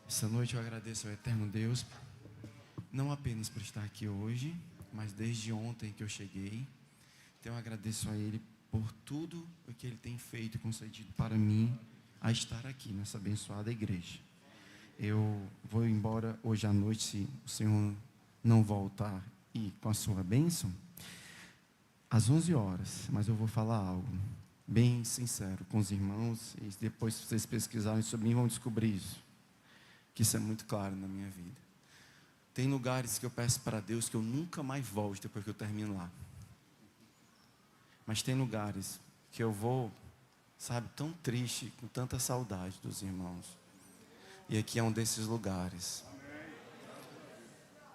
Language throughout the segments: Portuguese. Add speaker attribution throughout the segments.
Speaker 1: Essa noite eu agradeço ao eterno Deus, não apenas por estar aqui hoje, mas desde ontem que eu cheguei. Então eu agradeço a Ele por tudo o que Ele tem feito e concedido para mim a estar aqui nessa abençoada igreja. Eu vou embora hoje à noite, se o Senhor não voltar e com a sua bênção, às 11 horas, mas eu vou falar algo bem sincero com os irmãos, e depois, se vocês pesquisarem sobre mim, vão descobrir isso, que isso é muito claro na minha vida. Tem lugares que eu peço para Deus que eu nunca mais volte depois que eu termino lá. Mas tem lugares que eu vou, sabe, tão triste, com tanta saudade dos irmãos. E aqui é um desses lugares.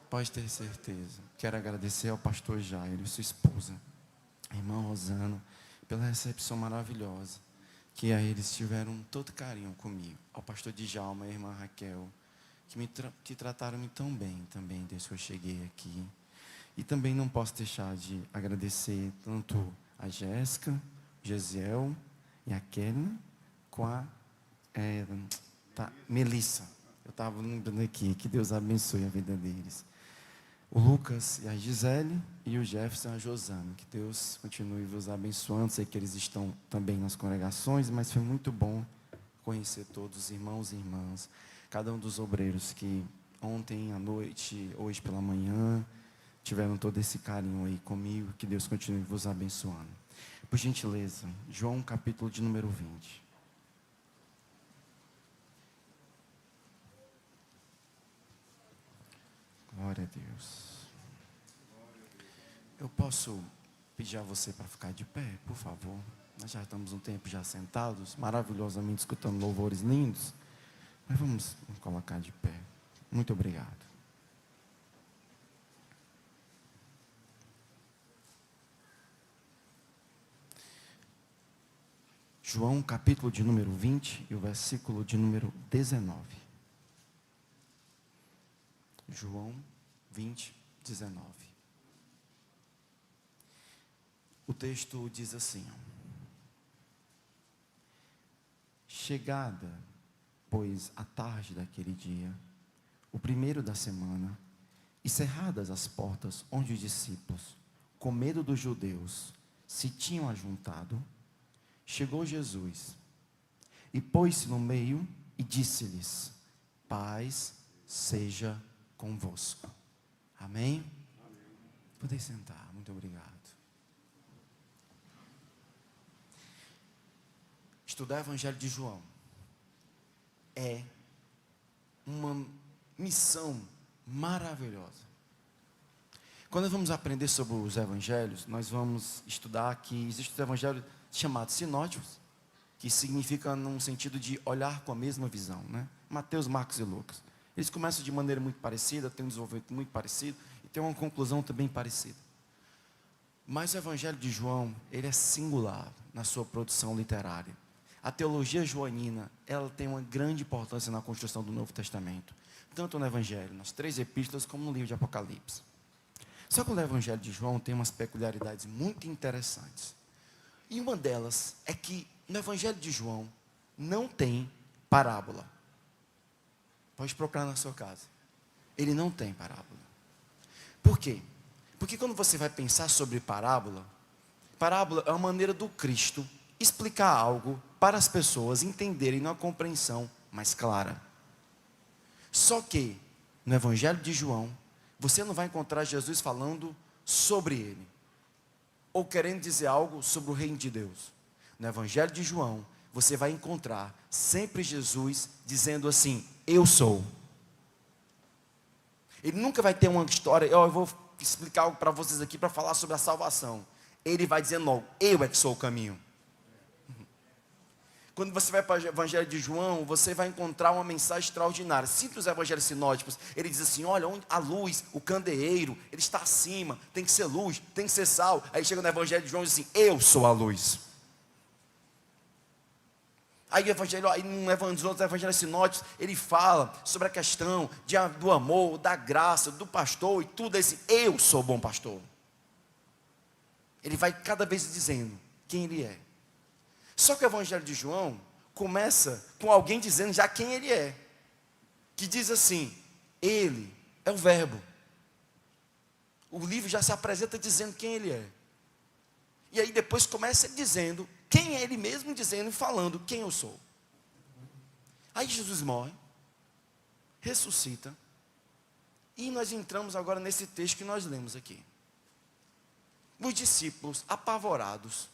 Speaker 1: Pode ter certeza. Quero agradecer ao pastor Jairo e sua esposa, a irmã Rosana, pela recepção maravilhosa, que a eles tiveram todo carinho comigo. Ao pastor Djalma e a irmã Raquel, que trataram-me tão bem também desde que eu cheguei aqui. E também não posso deixar de agradecer tanto a Jéssica, Gesiel e a Kelly, com a Melissa. Eu estava lembrando aqui, que Deus abençoe a vida deles. O Lucas e a Gisele, e o Jefferson e a Josana. Que Deus continue vos abençoando. Sei que eles estão também nas congregações, mas foi muito bom conhecer todos os irmãos e irmãs, cada um dos obreiros que ontem à noite, hoje pela manhã, tiveram todo esse carinho aí comigo. Que Deus continue vos abençoando. Por gentileza, João capítulo de número 20. Glória a Deus. Eu posso pedir a você para ficar de pé, por favor? Nós já estamos um tempo já sentados, maravilhosamente escutando louvores lindos. Mas vamos colocar de pé. Muito obrigado. João capítulo de número 20 e o versículo de número 19. João 20, 19. O texto diz assim: chegada, pois, a tarde daquele dia, o primeiro da semana, e cerradas as portas onde os discípulos, com medo dos judeus, se tinham ajuntado, chegou Jesus e pôs-se no meio e disse-lhes: paz seja convosco. Amém? Amém. Podem sentar, muito obrigado. Estudar o Evangelho de João é uma missão maravilhosa. Quando nós vamos aprender sobre os evangelhos, nós vamos estudar que existem os evangelhos chamados sinóticos, que significa num sentido de olhar com a mesma visão, né? Mateus, Marcos e Lucas. Eles começam de maneira muito parecida, têm um desenvolvimento muito parecido e tem uma conclusão também parecida. Mas o Evangelho de João, ele é singular na sua produção literária. A teologia joanina, ela tem uma grande importância na construção do Novo Testamento, tanto no Evangelho, nas 3 epístolas, como no livro de Apocalipse. Só que o Evangelho de João tem umas peculiaridades muito interessantes. E uma delas é que no Evangelho de João não tem parábola. Pode procurar na sua casa. Ele não tem parábola. Por quê? Porque quando você vai pensar sobre parábola, parábola é uma maneira do Cristo explicar algo para as pessoas entenderem numa compreensão mais clara. Só que no Evangelho de João, você não vai encontrar Jesus falando sobre ele, ou querendo dizer algo sobre o reino de Deus. No Evangelho de João, você vai encontrar sempre Jesus dizendo assim: eu sou. Ele nunca vai ter uma história: eu vou explicar algo para vocês aqui para falar sobre a salvação. Ele vai dizendo logo: eu é que sou o caminho. Quando você vai para o Evangelho de João, você vai encontrar uma mensagem extraordinária. Cita os evangelhos sinóticos, ele diz assim: olha, a luz, o candeeiro, ele está acima, tem que ser luz, tem que ser sal. Aí chega no Evangelho de João e diz assim: eu sou a luz. Aí nos outros evangelhos sinóticos, ele fala sobre a questão do amor, da graça, do pastor e tudo assim: eu sou o bom pastor. Ele vai cada vez dizendo quem ele é. Só que o Evangelho de João começa com alguém dizendo já quem ele é. que diz assim: Ele é o verbo. O livro já se apresenta dizendo quem ele é. E aí depois começa dizendo quem é ele mesmo, dizendo e falando quem eu sou. Aí Jesus morre, ressuscita, e nós entramos agora nesse texto que nós lemos aqui. Os discípulos apavorados,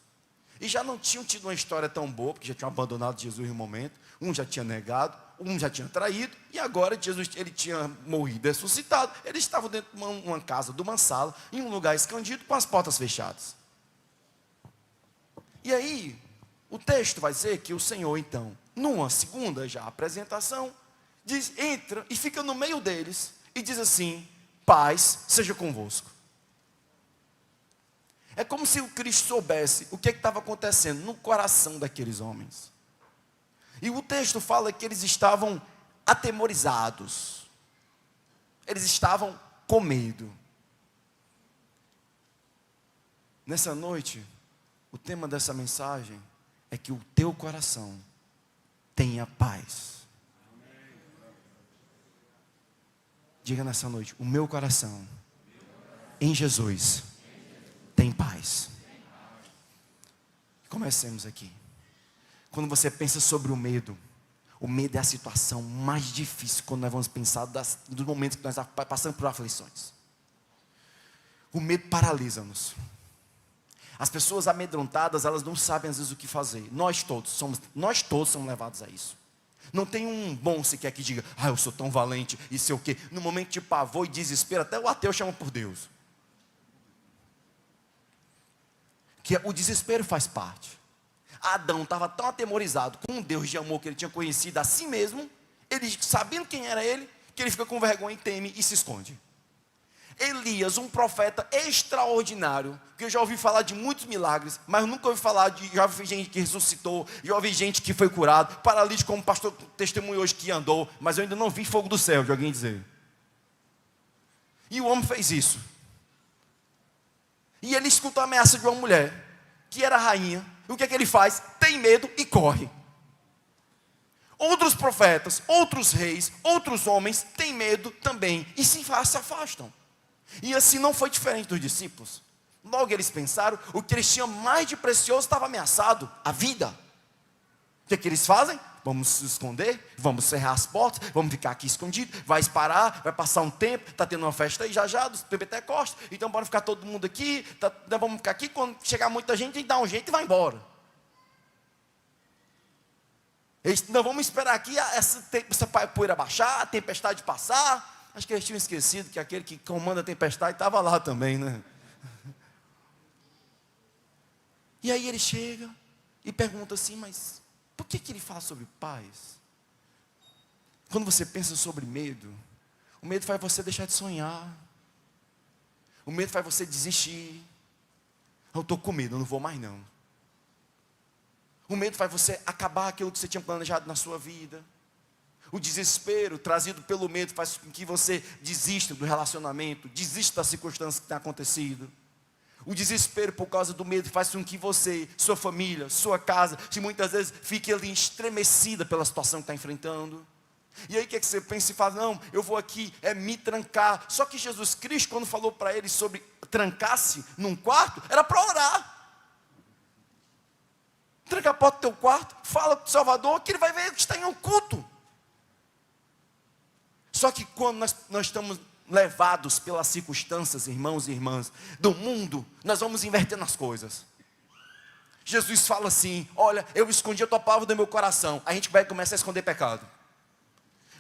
Speaker 1: e já não tinham tido uma história tão boa, porque já tinham abandonado Jesus em um momento, um já tinha negado, um já tinha traído, e agora Jesus, ele tinha morrido, ressuscitado, eles estavam dentro de uma casa, de uma sala, em um lugar escondido, com as portas fechadas. E aí, o texto vai dizer que o Senhor, então, numa segunda já apresentação, diz, entra e fica no meio deles, e diz assim: paz seja convosco. É como se o Cristo soubesse o que estava acontecendo no coração daqueles homens. E o texto fala que eles estavam atemorizados. Eles estavam com medo. Nessa noite, o tema dessa mensagem é que o teu coração tenha paz. Diga nessa noite: o meu coração em Jesus tem paz. Comecemos aqui. Quando você pensa sobre o medo é a situação mais difícil quando nós vamos pensar dos momentos que nós passamos por aflições. O medo paralisa-nos. As pessoas amedrontadas, elas não sabem às vezes o que fazer. Nós todos somos levados a isso. Não tem um bom sequer que diga: eu sou tão valente, e sei o quê. No momento de pavor e desespero, até o ateu chama por Deus. Que o desespero faz parte. Adão estava tão atemorizado com um Deus de amor que ele tinha conhecido a si mesmo, ele sabendo quem era ele, que ele fica com vergonha e teme e se esconde. Elias, um profeta extraordinário, que eu já ouvi falar de muitos milagres, mas nunca ouvi falar já ouvi gente que ressuscitou, já ouvi gente que foi curado, paralítico como o pastor testemunhou hoje que andou, mas eu ainda não vi fogo do céu, de alguém dizer. E o homem fez isso. E ele escuta a ameaça de uma mulher, que era rainha. E o que é que ele faz? Tem medo e corre. Outros profetas, outros reis, outros homens têm medo também e se afastam. E assim não foi diferente dos discípulos. Logo eles pensaram, o que eles tinham mais de precioso estava ameaçado: a vida. O que é que eles fazem? Vamos se esconder, vamos cerrar as portas, vamos ficar aqui escondidos, vai parar, vai passar um tempo, está tendo uma festa aí já dos Pentecostes, então bora ficar todo mundo aqui, vamos ficar aqui, quando chegar muita gente, a gente dá um jeito e vai embora. Não vamos esperar aqui essa poeira baixar, a tempestade passar. Acho que eles tinham esquecido que aquele que comanda a tempestade estava lá também, né? E aí ele chega e pergunta assim: mas por que ele fala sobre paz? Quando você pensa sobre medo, o medo faz você deixar de sonhar. O medo faz você desistir. Eu estou com medo, eu não vou mais não. O medo faz você acabar aquilo que você tinha planejado na sua vida. O desespero trazido pelo medo faz com que você desista do relacionamento, desista das circunstâncias que têm acontecido. O desespero por causa do medo faz com que você, sua família, sua casa, se muitas vezes fique ali estremecida pela situação que está enfrentando. E aí o que é que você pensa e fala: não, eu vou aqui, me trancar. Só que Jesus Cristo, quando falou para ele sobre trancar-se num quarto, era para orar. Tranca a porta do teu quarto, fala com o Salvador, que ele vai ver que está em um culto. Só que quando nós estamos levados pelas circunstâncias, irmãos e irmãs, do mundo, nós vamos invertendo as coisas. Jesus fala assim: olha, eu escondi a tua palavra do meu coração. A gente vai começar a esconder pecado.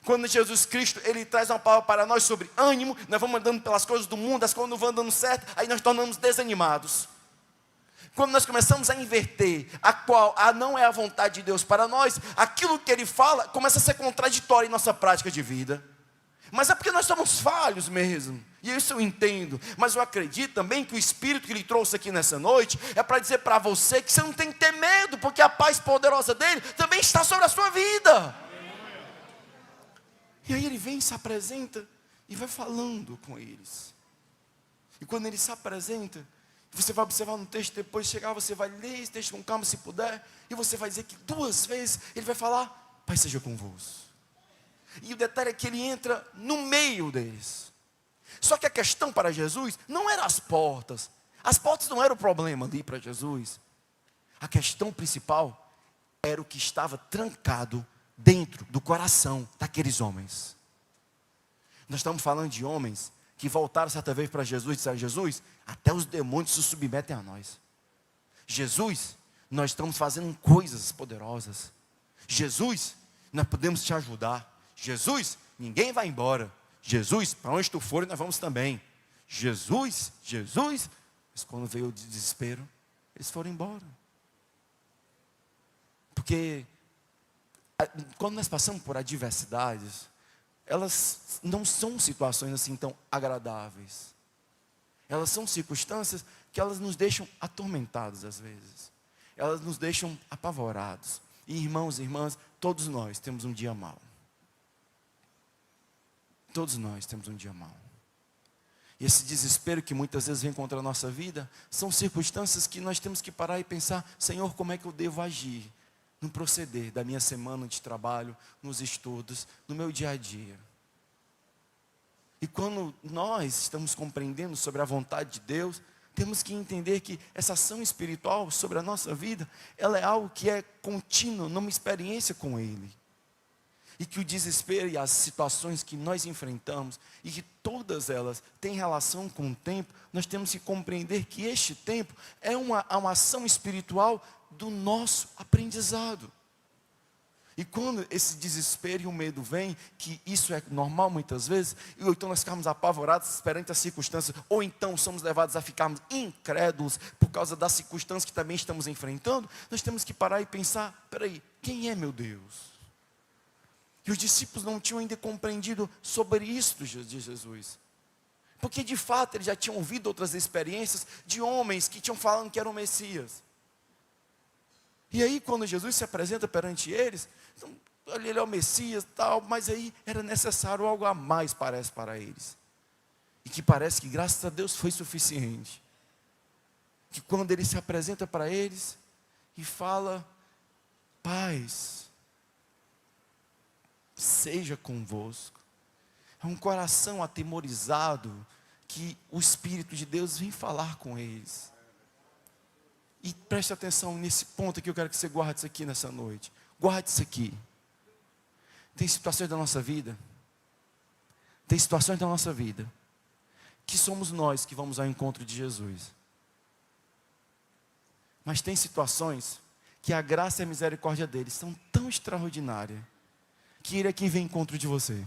Speaker 1: Quando Jesus Cristo, ele traz uma palavra para nós sobre ânimo, nós vamos andando pelas coisas do mundo, as coisas não vão dando certo, aí nós tornamos desanimados. Quando nós começamos a inverter a não é a vontade de Deus para nós, aquilo que ele fala começa a ser contraditório em nossa prática de vida. Mas é porque nós somos falhos mesmo, e isso eu entendo. Mas eu acredito também que o Espírito que ele trouxe aqui nessa noite é para dizer para você que você não tem que ter medo, porque a paz poderosa dele também está sobre a sua vida. E aí ele vem, se apresenta e vai falando com eles. E quando ele se apresenta, você vai observar no texto, depois chegar, você vai ler esse texto com calma se puder, e você vai dizer que 2 vezes ele vai falar: Pai seja convosco. E o detalhe é que ele entra no meio deles. Só que a questão para Jesus não eram as portas. As portas não eram o problema ali para Jesus. A questão principal era o que estava trancado dentro do coração daqueles homens. Nós estamos falando de homens que voltaram certa vez para Jesus e disseram: Jesus, até os demônios se submetem a nós. Jesus, nós estamos fazendo coisas poderosas. Jesus, nós podemos te ajudar. Jesus, ninguém vai embora. Jesus, para onde tu for, nós vamos também. Jesus. Mas quando veio o desespero, eles foram embora. Porque quando nós passamos por adversidades, elas não são situações assim tão agradáveis. Elas são circunstâncias que elas nos deixam atormentados às vezes. Elas nos deixam apavorados. E irmãos e irmãs, todos nós temos um dia mau. Todos nós temos um dia mau. E esse desespero que muitas vezes vem contra a nossa vida, são circunstâncias que nós temos que parar e pensar: Senhor, como é que eu devo agir no proceder da minha semana de trabalho, nos estudos, no meu dia a dia? E quando nós estamos compreendendo sobre a vontade de Deus, temos que entender que essa ação espiritual sobre a nossa vida, ela é algo que é contínuo, numa experiência com Ele. E que o desespero e as situações que nós enfrentamos, e que todas elas têm relação com o tempo, nós temos que compreender que este tempo é uma ação espiritual do nosso aprendizado. E quando esse desespero e o medo vem, que isso é normal muitas vezes, ou então nós ficamos apavorados perante as circunstâncias, ou então somos levados a ficarmos incrédulos por causa das circunstâncias que também estamos enfrentando, nós temos que parar e pensar: peraí, quem é meu Deus? E os discípulos não tinham ainda compreendido sobre isso de Jesus. Porque de fato eles já tinham ouvido outras experiências de homens que tinham falado que eram o Messias. E aí quando Jesus se apresenta perante eles, então, ele é o Messias tal, mas aí era necessário algo a mais, parece, para eles. E que parece que graças a Deus foi suficiente. Que quando ele se apresenta para eles e fala: paz seja convosco. É um coração atemorizado que o Espírito de Deus vem falar com eles. E preste atenção nesse ponto aqui, eu quero que você guarde isso aqui nessa noite. Guarde isso aqui. Tem situações da nossa vida, que somos nós que vamos ao encontro de Jesus. Mas tem situações que a graça e a misericórdia dele são tão extraordinárias, que ele é quem vem ao encontro de você.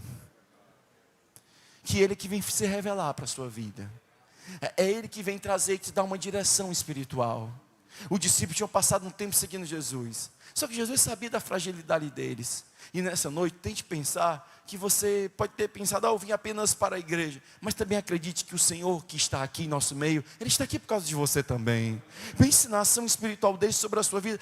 Speaker 1: Que ele é que vem se revelar para a sua vida. É ele que vem trazer e te dar uma direção espiritual. Os discípulos tinham passado um tempo seguindo Jesus. Só que Jesus sabia da fragilidade deles. E nessa noite, tente pensar que você pode ter pensado: eu vim apenas para a igreja. Mas também acredite que o Senhor que está aqui em nosso meio, Ele está aqui por causa de você também. Pense na ação espiritual dele sobre a sua vida,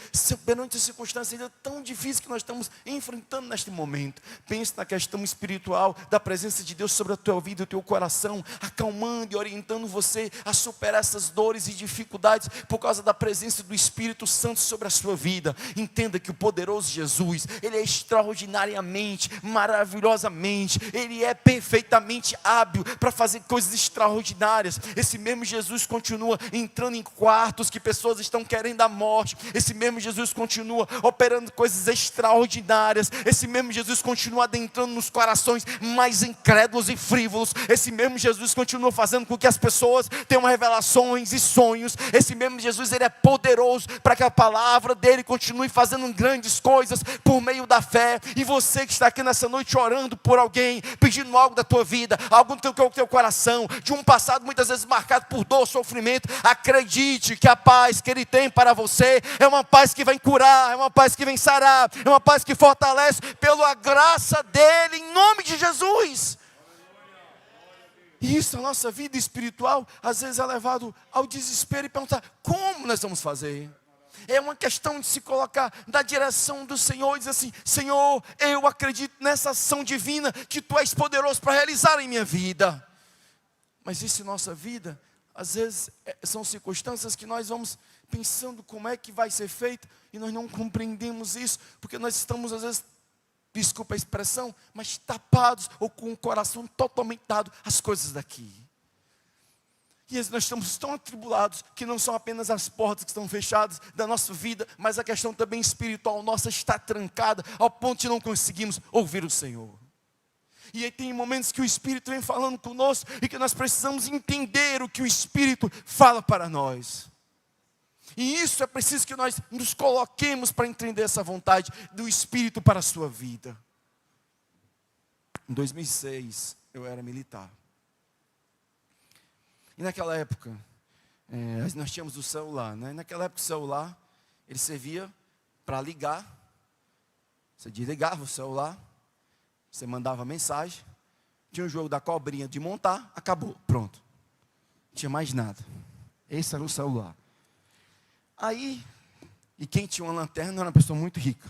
Speaker 1: perante as circunstâncias ainda tão difíceis que nós estamos enfrentando neste momento. Pense na questão espiritual da presença de Deus sobre a tua vida e o teu coração, acalmando e orientando você a superar essas dores e dificuldades por causa da presença do Espírito Santo sobre a sua vida. Entenda que o poderoso Jesus, Ele é extraordinariamente, maravilhosamente, Ele é perfeitamente hábil para fazer coisas extraordinárias. Esse mesmo Jesus continua entrando em quartos que pessoas estão querendo a morte. Esse mesmo Jesus continua operando coisas extraordinárias. Esse mesmo Jesus continua adentrando nos corações mais incrédulos e frívolos. Esse mesmo Jesus continua fazendo com que as pessoas tenham revelações e sonhos. Esse mesmo Jesus, Ele é poderoso para que a palavra dEle continue fazendo grandes coisas por meio da fé. E você que está aqui nessa noite orando por alguém, pedindo algo da tua vida, algo do teu coração, de um passado muitas vezes marcado por dor, sofrimento, acredite que a paz que Ele tem para você é uma paz que vem curar, é uma paz que vem sarar, é uma paz que fortalece pela graça dEle, em nome de Jesus. E isso, a nossa vida espiritual, às vezes é levado ao desespero e perguntar: como nós vamos fazer? É uma questão de se colocar na direção do Senhor e dizer assim: Senhor, eu acredito nessa ação divina que Tu és poderoso para realizar em minha vida. Mas isso em nossa vida, às vezes são circunstâncias que nós vamos pensando como é que vai ser feito e nós não compreendemos isso, porque nós estamos às vezes desculpa a expressão, mas tapados ou com o coração totalmente dado às coisas daqui. E nós estamos tão atribulados que não são apenas as portas que estão fechadas da nossa vida, mas a questão também espiritual nossa está trancada ao ponto de não conseguirmos ouvir o Senhor. E aí tem momentos que o Espírito vem falando conosco e que nós precisamos entender o que o Espírito fala para nós. E isso é preciso que nós nos coloquemos para entender essa vontade do Espírito para a sua vida. Em 2006, eu era militar. E naquela época, nós tínhamos o celular, né? Naquela época o celular, ele servia para ligar. Você desligava o celular, você mandava mensagem, tinha o jogo da cobrinha de montar, acabou, pronto. Não tinha mais nada. Esse era o celular. Aí, e quem tinha uma lanterna era uma pessoa muito rica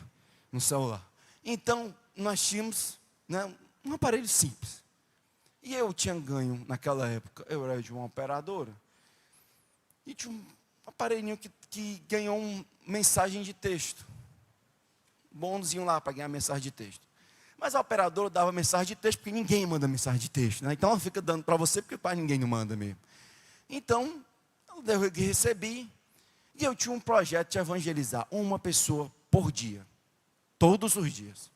Speaker 1: no celular. Então, nós tínhamos, né, um aparelho simples. E eu tinha ganho, naquela época, eu era de uma operadora. E tinha um aparelhinho que ganhou uma mensagem de texto. Bônusinho lá para ganhar mensagem de texto. Mas a operadora dava mensagem de texto, porque ninguém manda mensagem de texto, né? Então ela fica dando para você, porque para ninguém não manda mesmo. Então, eu recebi, e eu tinha um projeto de evangelizar uma pessoa por dia. Todos os dias.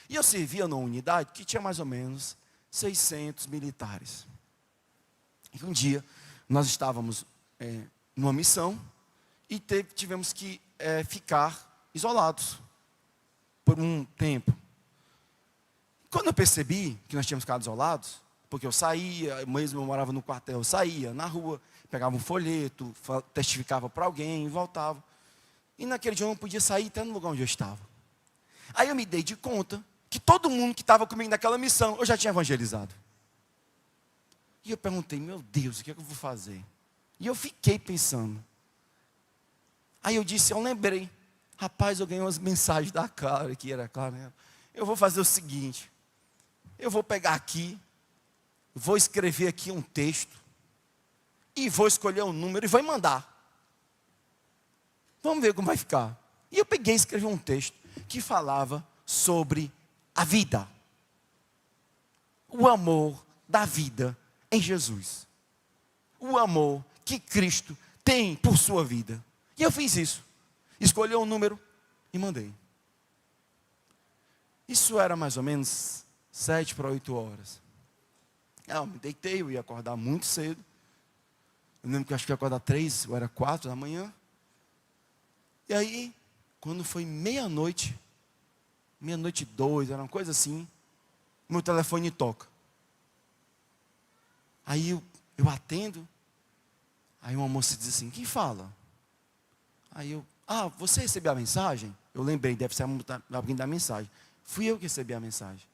Speaker 1: E eu servia numa unidade que tinha mais ou menos 600 militares. E um dia, nós estávamos numa missão, e tivemos que ficar isolados, por um tempo. Quando eu percebi que nós tínhamos ficado isolados, porque eu saía, mesmo eu morava no quartel, eu saía na rua, pegava um folheto, testificava para alguém e voltava. E naquele dia eu não podia sair até no lugar onde eu estava. Aí eu me dei de conta que todo mundo que estava comigo naquela missão, eu já tinha evangelizado. E eu perguntei, meu Deus, o que é que eu vou fazer? E eu fiquei pensando. Aí eu lembrei, rapaz, eu ganhei umas mensagens da Clara, que era Clara, né? Eu vou fazer o seguinte, eu vou pegar aqui, vou escrever aqui um texto, e vou escolher um número e vou mandar. Vamos ver como vai ficar. E eu peguei e escrevi um texto que falava sobre a vida. O amor da vida em Jesus. O amor que Cristo tem por sua vida. E eu fiz isso. Escolhi um número e mandei. Isso era mais ou menos 7 para 8 horas. Eu me deitei, eu ia acordar muito cedo. Eu lembro que eu acho que ia acordar 3, ou era 4 da manhã. E aí, quando foi meia-noite 2, era uma coisa assim, meu telefone toca. Aí eu atendo, aí uma moça diz assim, quem fala? Aí eu, você recebeu a mensagem? Eu lembrei, deve ser alguém da mensagem. Fui eu que recebi a mensagem.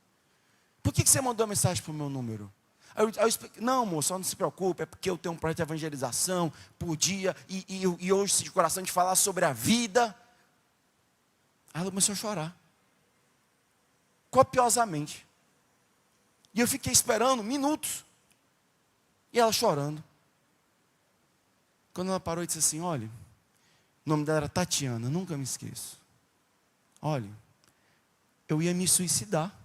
Speaker 1: Por que você mandou a mensagem para o meu número? Aí eu expliquei, não, moça, não se preocupe, é porque eu tenho um projeto de evangelização por dia, e hoje de coração de falar sobre a vida. Aí ela começou a chorar. Copiosamente. E eu fiquei esperando minutos. E ela chorando. Quando ela parou e disse assim, olha, o nome dela era Tatiana, nunca me esqueço. Olha, eu ia me suicidar.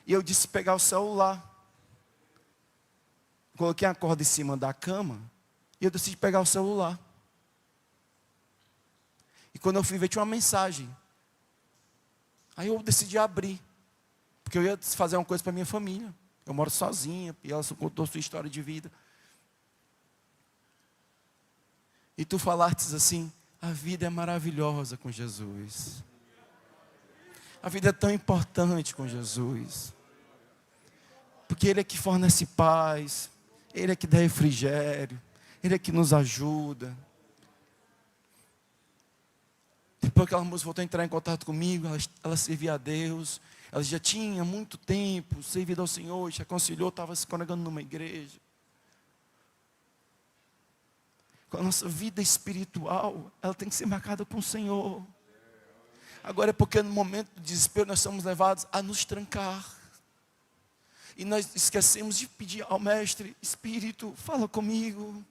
Speaker 1: E eu disse pegar o celular. Coloquei a corda em cima da cama. E eu decidi pegar o celular. E quando eu fui ver, tinha uma mensagem. Aí eu decidi abrir. Porque eu ia fazer uma coisa para minha família. Eu moro sozinha. E ela contou sua história de vida. E tu falaste assim, a vida é maravilhosa com Jesus. A vida é tão importante com Jesus. Porque Ele é que fornece paz. Ele é que dá refrigério. Ele é que nos ajuda. Depois que aquela moça voltou a entrar em contato comigo, ela servia a Deus. Ela já tinha muito tempo servido ao Senhor, se aconselhou, estava se congregando numa igreja. Com a nossa vida espiritual, ela tem que ser marcada com o Senhor. Agora é porque no momento do desespero nós somos levados a nos trancar. E nós esquecemos de pedir ao Mestre, Espírito, fala comigo.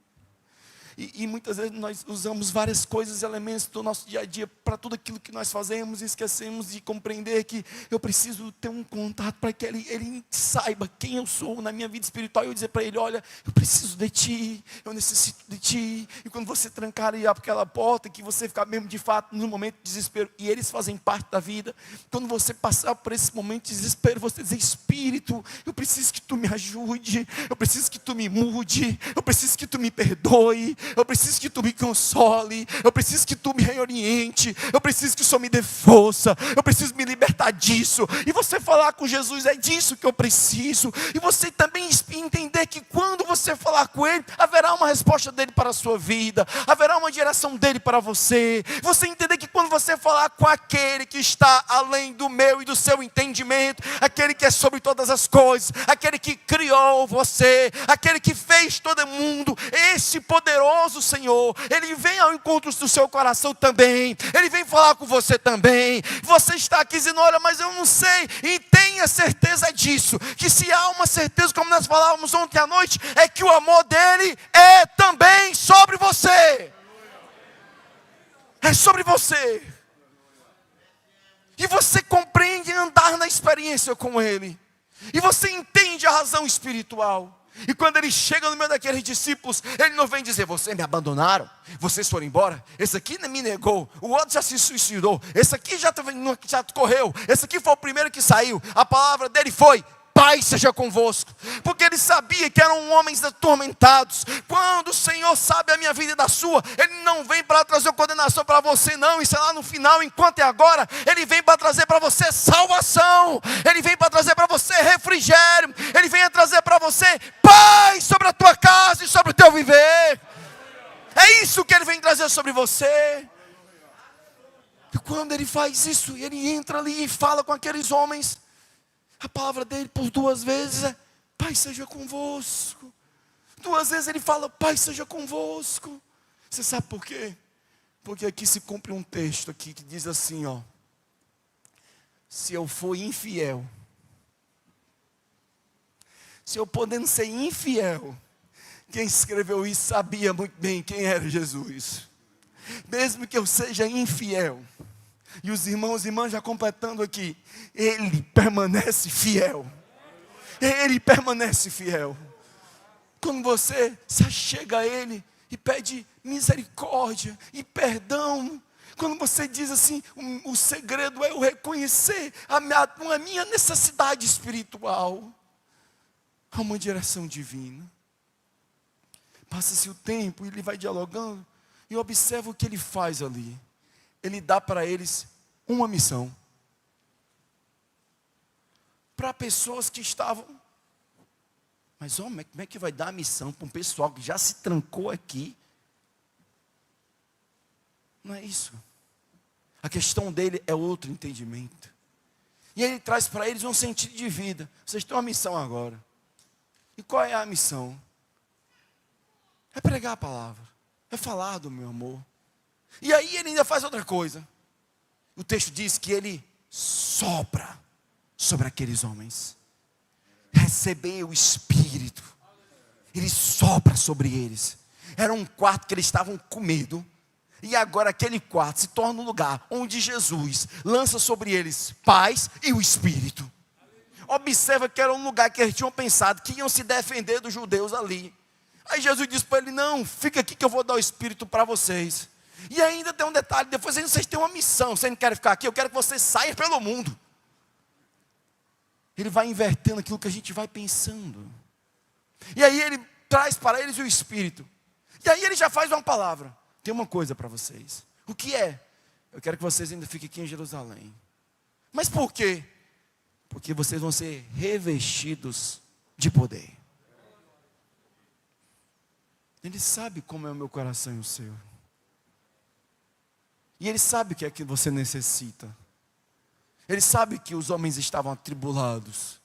Speaker 1: E muitas vezes nós usamos várias coisas, elementos do nosso dia a dia para tudo aquilo que nós fazemos e esquecemos de compreender que eu preciso ter um contato para que ele saiba quem eu sou na minha vida espiritual. E eu dizer para ele: olha, eu preciso de ti, eu necessito de ti. E quando você trancar e abrir aquela porta, que você ficar mesmo de fato no momento de desespero, e eles fazem parte da vida, quando você passar por esse momento de desespero, você dizer: Espírito, eu preciso que tu me ajude, eu preciso que tu me mude, eu preciso que tu me perdoe, eu preciso que tu me console, eu preciso que tu me reoriente, eu preciso que o Senhor me dê força, eu preciso me libertar disso. E você falar com Jesus: é disso que eu preciso. E você também entender que quando você falar com Ele, haverá uma resposta dEle para a sua vida, haverá uma direção dEle para você. Você entender que quando você falar com aquele que está além do meu e do seu entendimento, aquele que é sobre todas as coisas, aquele que criou você, aquele que fez todo mundo, esse poderoso Senhor, Ele vem ao encontro do seu coração também, Ele vem falar com você também. Você está aqui dizendo: olha, mas eu não sei. E tenha certeza disso, que se há uma certeza, como nós falávamos ontem à noite, é que o amor dEle é também sobre você. É sobre você. E você compreende andar na experiência com Ele. E você entende a razão espiritual. E quando Ele chega no meio daqueles discípulos, Ele não vem dizer: vocês me abandonaram, vocês foram embora, esse aqui me negou, o outro já se suicidou, esse aqui já correu, esse aqui foi o primeiro que saiu. A palavra dele foi: paz seja convosco. Porque Ele sabia que eram homens atormentados. Quando o Senhor sabe a minha vida e da sua, Ele não vem para trazer condenação para você, não. Isso é lá no final, enquanto é agora. Ele vem para trazer para você salvação. Ele vem para trazer para você refrigério. Ele vem a trazer para você paz sobre a tua casa e sobre o teu viver. É isso que Ele vem trazer sobre você. E quando Ele faz isso, Ele entra ali e fala com aqueles homens. A palavra dele por 2 vezes é: paz seja convosco. 2 vezes Ele fala: paz seja convosco. Você sabe por quê? Porque aqui se cumpre um texto aqui que diz assim, ó: se eu for infiel, se eu podendo ser infiel, quem escreveu isso sabia muito bem quem era Jesus. Mesmo que eu seja infiel, e os irmãos e irmãs já completando aqui, Ele permanece fiel. Ele permanece fiel. Quando você se achega a Ele e pede misericórdia e perdão, quando você diz assim: o segredo é eu reconhecer a minha necessidade espiritual, há uma direção divina. Passa-se o tempo e Ele vai dialogando, e observa o que Ele faz ali. Ele dá para eles uma missão. Para pessoas que estavam: mas homem, como é que vai dar a missão para um pessoal que já se trancou aqui? Não é isso. A questão dele é outro entendimento. E Ele traz para eles um sentido de vida. Vocês têm uma missão agora. E qual é a missão? É pregar a palavra, é falar do meu amor. E aí Ele ainda faz outra coisa. O texto diz que Ele sopra sobre aqueles homens. Recebeu o Espírito. Ele sopra sobre eles. Era um quarto que eles estavam com medo. E agora aquele quarto se torna um lugar onde Jesus lança sobre eles paz e o Espírito. Observa que era um lugar que eles tinham pensado que iam se defender dos judeus ali. Aí Jesus disse para ele: não, fica aqui que eu vou dar o Espírito para vocês. E ainda tem um detalhe: depois vocês têm uma missão. Vocês não querem ficar aqui? Eu quero que vocês saiam pelo mundo. Ele vai invertendo aquilo que a gente vai pensando. E aí Ele traz para eles o Espírito. E aí Ele já faz uma palavra: tem uma coisa para vocês. O que é? Eu quero que vocês ainda fiquem aqui em Jerusalém. Mas por quê? Porque vocês vão ser revestidos de poder. Ele sabe como é o meu coração e o seu. E Ele sabe o que é que você necessita. Ele sabe que os homens estavam atribulados,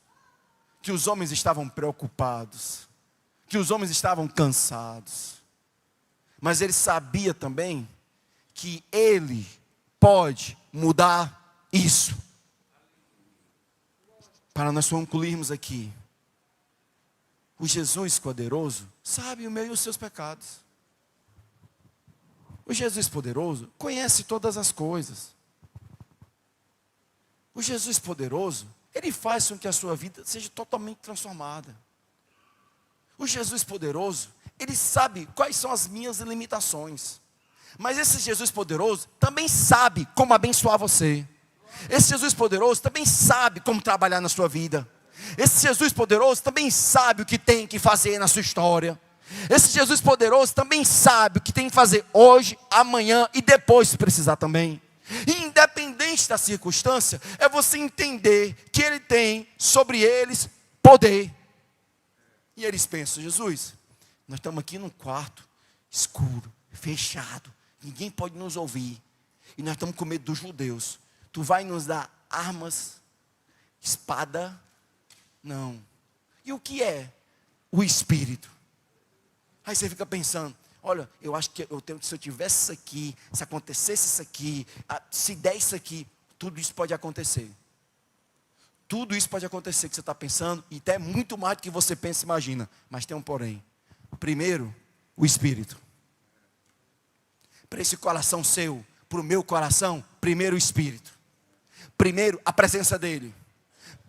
Speaker 1: que os homens estavam preocupados, que os homens estavam cansados. Mas Ele sabia também que Ele pode mudar isso. Para nós concluirmos aqui, o Jesus poderoso sabe o meu e os seus pecados. O Jesus poderoso conhece todas as coisas. O Jesus poderoso, ele faz com que a sua vida seja totalmente transformada. O Jesus poderoso, ele sabe quais são as minhas limitações. Mas esse Jesus poderoso também sabe como abençoar você. Esse Jesus poderoso também sabe como trabalhar na sua vida. Esse Jesus poderoso também sabe o que tem que fazer na sua história. Esse Jesus poderoso também sabe o que tem que fazer hoje, amanhã e depois, se precisar também. E independente da circunstância, é você entender que Ele tem sobre eles poder. E eles pensam: Jesus, nós estamos aqui num quarto escuro, fechado, ninguém pode nos ouvir, e nós estamos com medo dos judeus. Tu vai nos dar armas, espada? Não. E o que é o Espírito? Aí você fica pensando: olha, eu acho que se eu tivesse isso aqui, se acontecesse isso aqui, se der isso aqui, tudo isso pode acontecer. Tudo isso pode acontecer que você está pensando, e até muito mais do que você pensa e imagina. Mas tem um porém. Primeiro, o Espírito. Para esse coração seu, para o meu coração, primeiro o Espírito. Primeiro, a presença dEle.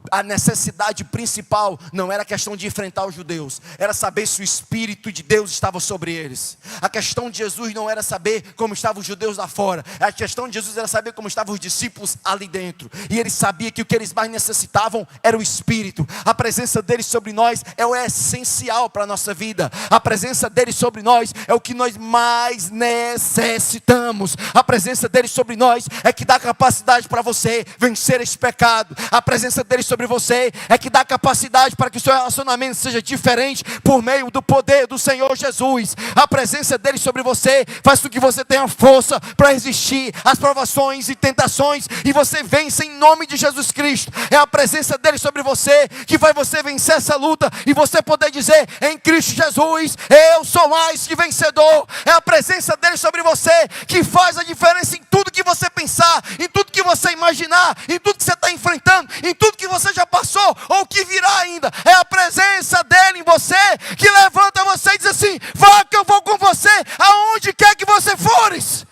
Speaker 1: A necessidade principal não era a questão de enfrentar os judeus, era saber se o Espírito de Deus estava sobre eles. A questão de Jesus não era saber como estavam os judeus lá fora. A questão de Jesus era saber como estavam os discípulos ali dentro. E ele sabia que o que eles mais necessitavam era o Espírito. A presença dele sobre nós é o essencial para a nossa vida. A presença dele sobre nós é o que nós mais necessitamos. A presença dele sobre nós é que dá capacidade para você vencer esse pecado. A presença dele sobre você é que dá capacidade para que o seu relacionamento seja diferente por meio do poder do Senhor Jesus. A presença dele sobre você faz com que você tenha força para resistir às provações e tentações, e você vence em nome de Jesus Cristo. É a presença dele sobre você que faz você vencer essa luta e você poder dizer: em Cristo Jesus eu sou mais que vencedor. É a presença dele sobre você que faz a diferença em tudo que você pensar, em tudo que você imaginar, em tudo que você está enfrentando, em tudo que você já passou ou que virá ainda. É a presença dele em você que levanta você e diz assim: vá que eu vou com você aonde quer que você fores.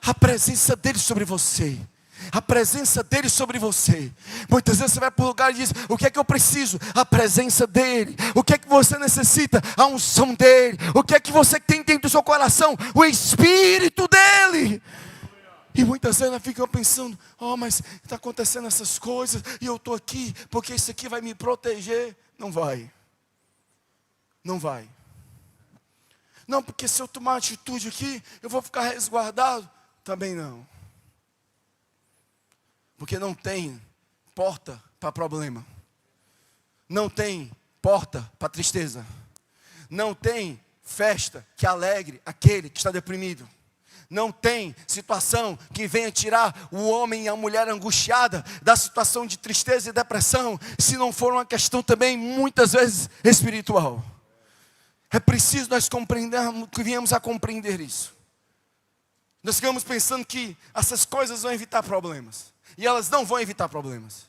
Speaker 1: A presença dele sobre você. A presença dele sobre você. Muitas vezes você vai para o lugar e diz: o que é que eu preciso? A presença dele. O que é que você necessita? A unção dele. O que é que você tem dentro do seu coração? O Espírito dele. E muitas vezes nós ficamos pensando: oh, mas está acontecendo essas coisas e eu estou aqui porque isso aqui vai me proteger. Não vai. Não vai. Não, porque se eu tomar atitude aqui, eu vou ficar resguardado. Também não. Porque não tem porta para problema. Não tem porta para tristeza. Não tem festa que alegre aquele que está deprimido. Não tem situação que venha tirar o homem e a mulher angustiada da situação de tristeza e depressão, se não for uma questão também muitas vezes espiritual. É preciso nós compreendermos, que viemos a compreender isso. Nós ficamos pensando que essas coisas vão evitar problemas, e elas não vão evitar problemas.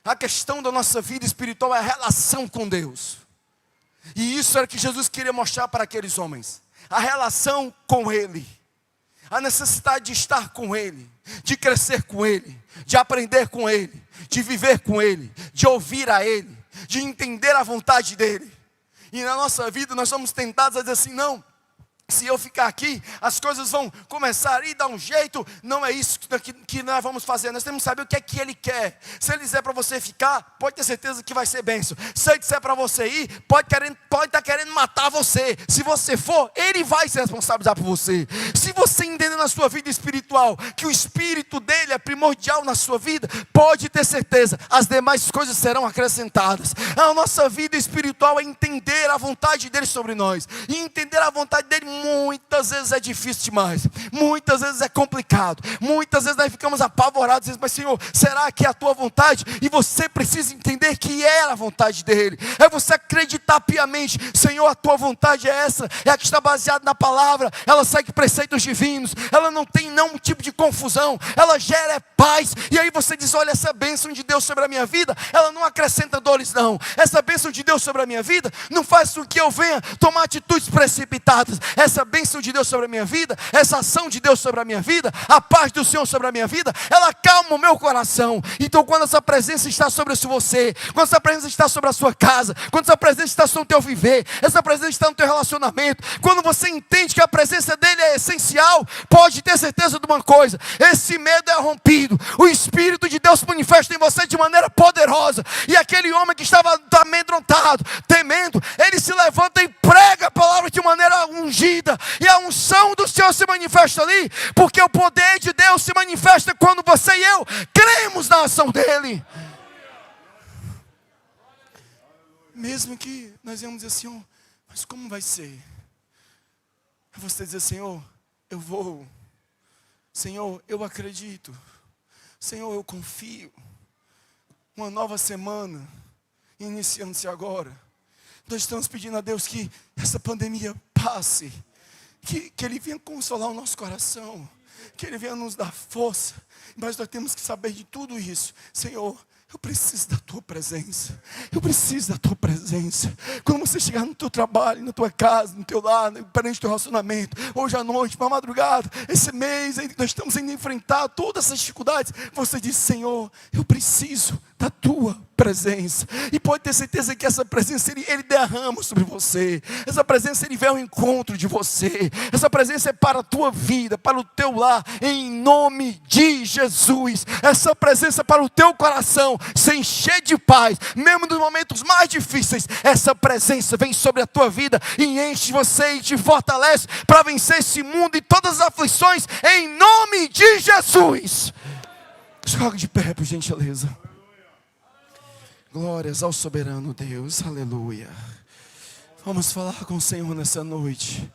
Speaker 1: A questão da nossa vida espiritual é a relação com Deus. E isso era o que Jesus queria mostrar para aqueles homens. A relação com Ele. A necessidade de estar com Ele, de crescer com Ele, de aprender com Ele, de viver com Ele, de ouvir a Ele, de entender a vontade dEle. E na nossa vida nós somos tentados a dizer assim: não, se eu ficar aqui, as coisas vão começar a ir, dar um jeito. Não é isso que nós vamos fazer. Nós temos que saber o que é que Ele quer. Se Ele disser para você ficar, pode ter certeza que vai ser bênção. Se Ele disser para você ir, pode estar querendo matar você. Se você for, Ele vai se responsabilizar por você. Se você entender na sua vida espiritual que o Espírito dEle é primordial na sua vida, pode ter certeza, as demais coisas serão acrescentadas. A nossa vida espiritual é entender a vontade dEle sobre nós. E entender a vontade dEle muitas vezes é difícil demais, muitas vezes é complicado, muitas vezes nós ficamos apavorados, dizendo, mas Senhor, será que é a tua vontade? E você precisa entender que é a vontade dele, é você acreditar piamente, Senhor, a tua vontade é essa, é a que está baseada na palavra, ela segue preceitos divinos, ela não tem nenhum tipo de confusão, ela gera paz. E aí você diz, olha, essa bênção de Deus sobre a minha vida, ela não acrescenta dores não, essa bênção de Deus sobre a minha vida, não faz com que eu venha tomar atitudes precipitadas, essa bênção de Deus sobre a minha vida, essa ação de Deus sobre a minha vida, a paz do Senhor sobre a minha vida, ela acalma o meu coração. Então quando essa presença está sobre você, quando essa presença está sobre a sua casa, quando essa presença está sobre o teu viver, essa presença está no teu relacionamento, quando você entende que a presença dele é essencial, pode ter certeza de uma coisa, esse medo é rompido, o Espírito de Deus se manifesta em você de maneira poderosa, e aquele homem que estava amedrontado, temendo, ele se levanta e prega a palavra de maneira ungida, e a unção do Senhor se manifesta ali, porque o poder de Deus se manifesta quando você e eu cremos na ação dele. Mesmo que nós vamos dizer, Senhor, mas como vai ser? Você dizer, Senhor, eu vou, Senhor, eu acredito, Senhor, eu confio. Uma nova semana iniciando-se agora. Nós estamos pedindo a Deus que essa pandemia passe, que Ele venha consolar o nosso coração, que Ele venha nos dar força. Mas nós temos que saber de tudo isso. Senhor, eu preciso da tua presença. Eu preciso da tua presença. Quando você chegar no teu trabalho, na tua casa, no teu lar, perante o teu relacionamento, hoje à noite, para a madrugada, esse mês, nós estamos indo enfrentar todas essas dificuldades. Você diz, Senhor, eu preciso da tua presença. E pode ter certeza que essa presença Ele derrama sobre você. Essa presença Ele vem ao encontro de você. Essa presença é para a tua vida, para o teu lar, em nome de Jesus. Essa presença é para o teu coração se encher de paz, mesmo nos momentos mais difíceis. Essa presença vem sobre a tua vida e enche você e te fortalece para vencer esse mundo e todas as aflições, em nome de Jesus. Joga de pé, por gentileza. Glórias ao soberano Deus, aleluia. Vamos falar com o Senhor nessa noite.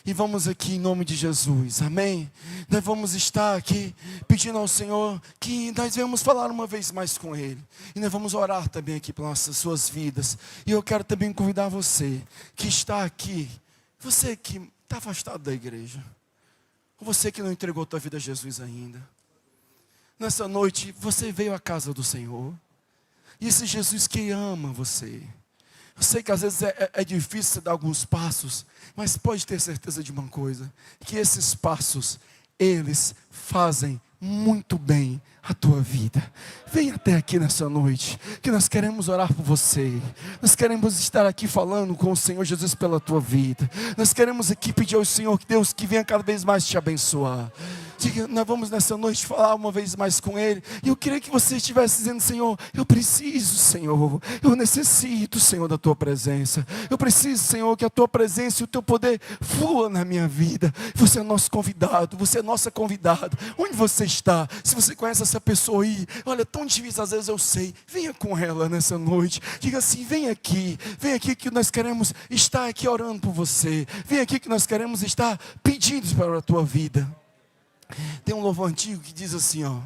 Speaker 1: E vamos aqui em nome de Jesus, amém? Nós vamos estar aqui pedindo ao Senhor que nós venhamos falar uma vez mais com Ele. E nós vamos orar também aqui pelas suas vidas. E eu quero também convidar você que está aqui, você que está afastado da igreja, ou você que não entregou a tua vida a Jesus ainda. Nessa noite você veio à casa do Senhor. E esse Jesus que ama você. Eu sei que às vezes é difícil dar alguns passos, mas pode ter certeza de uma coisa, que esses passos, eles fazem muito bem a tua vida. Vem até aqui nessa noite, que nós queremos orar por você. Nós queremos estar aqui falando com o Senhor Jesus pela tua vida. Nós queremos aqui pedir ao Senhor que Deus que venha cada vez mais te abençoar. Diga, nós vamos nessa noite falar uma vez mais com Ele. E eu queria que você estivesse dizendo, Senhor, eu preciso, Senhor, eu necessito, Senhor, da tua presença. Eu preciso, Senhor, que a tua presença e o teu poder flua na minha vida. Você é nosso convidado, você é nossa convidada. Onde você está? Se você conhece essa pessoa aí, olha, tão difícil às vezes eu sei, venha com ela nessa noite. Diga assim, vem aqui que nós queremos estar aqui orando por você. Vem aqui que nós queremos estar pedindo para a tua vida. Tem um louvor antigo que diz assim, ó: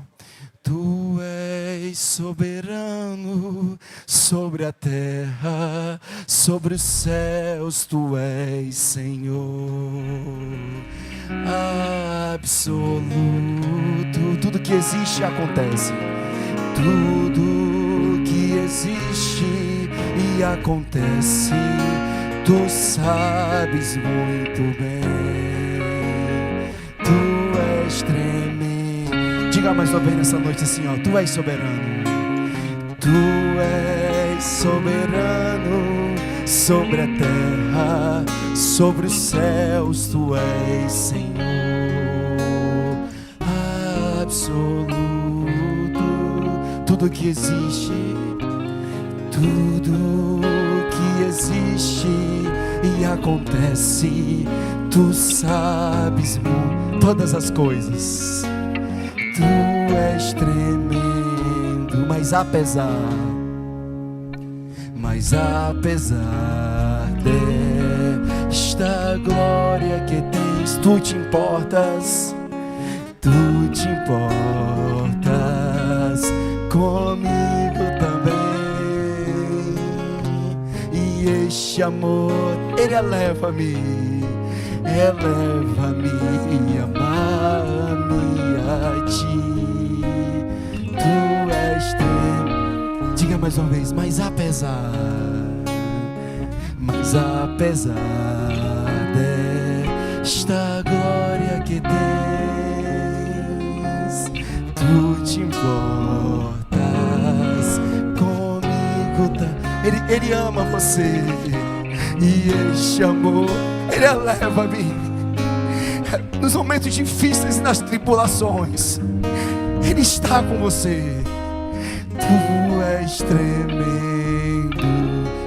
Speaker 1: Tu és soberano sobre a terra, sobre os céus, Tu és Senhor absoluto. Tudo que existe acontece. Tudo que existe e acontece, Tu sabes muito bem. Tu és tremendo. Diga mais uma vez nessa noite assim, ó: Tu és soberano. Tu és soberano sobre a terra, sobre os céus, Tu és Senhor absoluto. Tudo que existe, tudo que existe e acontece, Tu sabes todas as coisas. Tu és tremendo, mas apesar desta esta glória que tens. Tu te importas, tu te importas comigo também. E este amor, ele eleva-me, amar-me a ti. Tu és teu. Diga mais uma vez, mas apesar desta glória que tens, tu te importas comigo. Ele ama você, e este amor, ele eleva-me nos momentos difíceis e nas tribulações. Ele está com você. Tu és tremendo.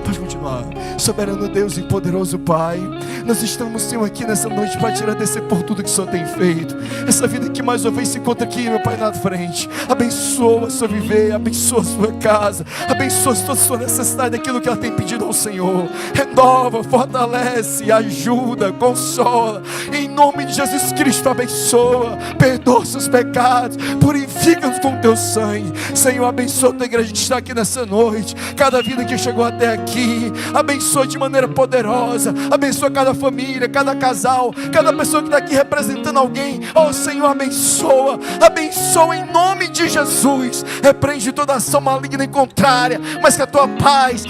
Speaker 1: Pode continuar. Soberano Deus e poderoso Pai, nós estamos, Senhor, aqui nessa noite para te agradecer por tudo que o Senhor tem feito. Essa vida que mais uma vez se encontra aqui, meu Pai, na frente. Abençoa a sua viver, abençoa a sua casa, abençoa toda a sua necessidade, aquilo que ela tem pedido ao Senhor. Renova, fortalece, ajuda, consola. Em nome de Jesus Cristo, abençoa, perdoa seus pecados, purifica-nos com o teu sangue. Senhor, abençoa a tua igreja que está aqui nessa noite, cada vida que chegou até aqui. Abençoa de maneira poderosa, abençoa cada família, cada casal, cada pessoa que está aqui representando alguém. Oh Senhor, abençoa em nome de Jesus. Repreende toda ação maligna e contrária, mas que a tua paz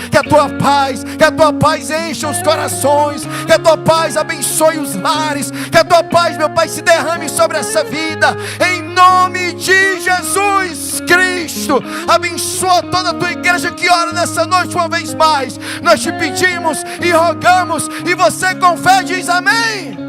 Speaker 1: encha os corações, que a tua paz abençoe os lares, que a tua paz, meu Pai, se derrame sobre essa vida, em nome de Jesus Cristo. Abençoa toda a tua igreja que ora nessa noite uma vez mais. Nós te pedimos e rogamos, e você com fé diz amém.